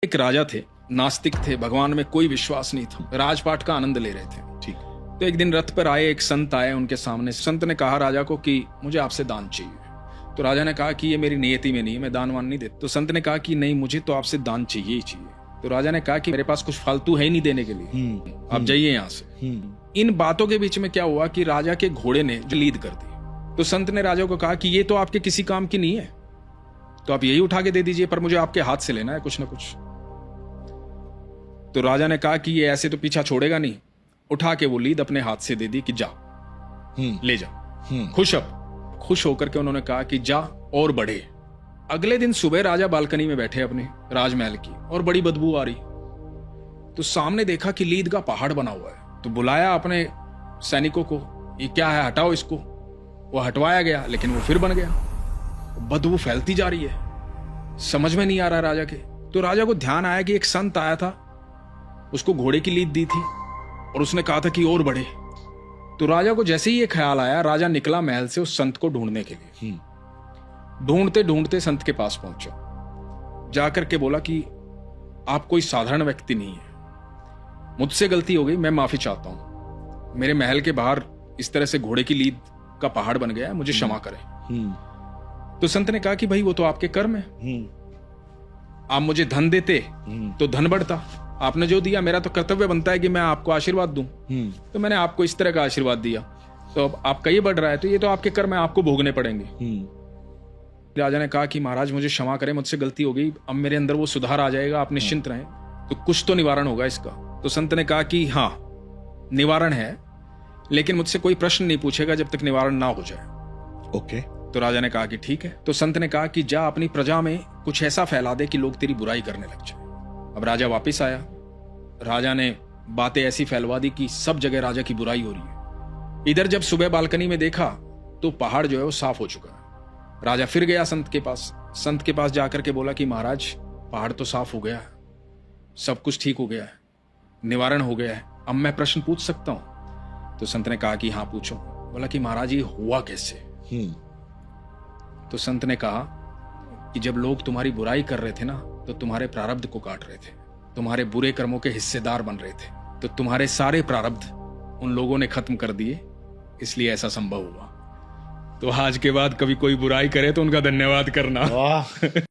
एक राजा थे, नास्तिक थे, भगवान में कोई विश्वास नहीं था, राजपाट का आनंद ले रहे थे। ठीक। तो एक दिन रथ पर आए एक संत आए उनके सामने। संत ने कहा राजा को कि मुझे आपसे दान चाहिए। तो राजा ने कहा कि ये मेरी नियति में नहीं है, मैं दान वान नहीं देता। तो संत ने कहा कि नहीं, मुझे तो आपसे दान चाहिए ही चाहिए। तो राजा ने कहा कि मेरे पास कुछ फालतू है ही नहीं देने के लिए, आप जाइए यहाँ से। इन बातों के बीच में क्या हुआ कि राजा के घोड़े ने लीद कर दी। तो संत ने राजा को कहा कि ये तो आपके किसी काम की नहीं है, तो आप यही उठा के दे दीजिए, पर मुझे आपके हाथ से लेना है कुछ ना कुछ। तो राजा ने कहा कि ये ऐसे तो पीछा छोड़ेगा नहीं। उठा के वो लीद अपने हाथ से दे दी कि जा ले जा। खुश होकर के उन्होंने कहा कि जा और बढ़े। अगले दिन सुबह राजा बालकनी में बैठे अपने राजमहल की, और बड़ी बदबू आ रही। तो सामने देखा कि लीद का पहाड़ बना हुआ है। तो बुलाया अपने सैनिकों को, ये क्या है, हटाओ इसको। वो हटवाया गया, लेकिन वो फिर बन गया। बदबू फैलती जा रही है, समझ में नहीं आ रहा राजा के। तो राजा को ध्यान आया कि एक संत आया था, उसको घोड़े की लीद दी थी और उसने कहा था कि और बढ़े। तो राजा को जैसे ही ये ख्याल आया, राजा निकला महल से उस संत को ढूंढने के लिए। ढूंढते ढूंढते संत के पास पहुंचा। जाकर के बोला कि आप कोई साधारण व्यक्ति नहीं है, मुझसे गलती हो गई, मैं माफी चाहता हूं। मेरे महल के बाहर इस तरह से घोड़े की लीद का पहाड़ बन गया है, मुझे क्षमा करें। तो संत ने कहा कि भाई वो तो आपके कर्म है, आप मुझे धन देते तो धन बढ़ता, आपने जो दिया, मेरा तो कर्तव्य बनता है कि मैं आपको आशीर्वाद दूं। तो मैंने आपको इस तरह का आशीर्वाद दिया, तो अब आपका ये बढ़ रहा है, तो ये तो आपके कर्म है, आपको भोगने पड़ेंगे। राजा ने कहा कि महाराज मुझे क्षमा करें, मुझसे गलती हो गई, अब मेरे अंदर वो सुधार आ जाएगा, आप निश्चिंत रहें, तो कुछ तो निवारण होगा इसका। तो संत ने कहा कि हाँ निवारण है, लेकिन मुझसे कोई प्रश्न नहीं पूछेगा जब तक निवारण ना हो जाए। ओके। तो राजा ने कहा कि ठीक है। तो संत ने कहा कि जा अपनी प्रजा में कुछ ऐसा फैला दे कि लोग तेरी बुराई करने लग जाए। अब राजा वापस आया, राजा ने बातें ऐसी फैलवा दी कि सब जगह राजा की बुराई हो रही है। इधर जब सुबह बालकनी में देखा तो पहाड़ जो है वो साफ हो चुका है। राजा फिर गया संत के पास। संत के पास जाकर के बोला कि महाराज पहाड़ तो साफ हो गया है, सब कुछ ठीक हो गया है, निवारण हो गया है, अब मैं प्रश्न पूछ सकता हूं? तो संत ने कहा कि हाँ पूछो। बोला कि महाराज ये हुआ कैसे? तो संत ने कहा कि जब लोग तुम्हारी बुराई कर रहे थे ना, तो तुम्हारे प्रारब्ध को काट रहे थे, तुम्हारे बुरे कर्मों के हिस्सेदार बन रहे थे, तो तुम्हारे सारे प्रारब्ध उन लोगों ने खत्म कर दिए, इसलिए ऐसा संभव हुआ। तो आज के बाद कभी कोई बुराई करे तो उनका धन्यवाद करना।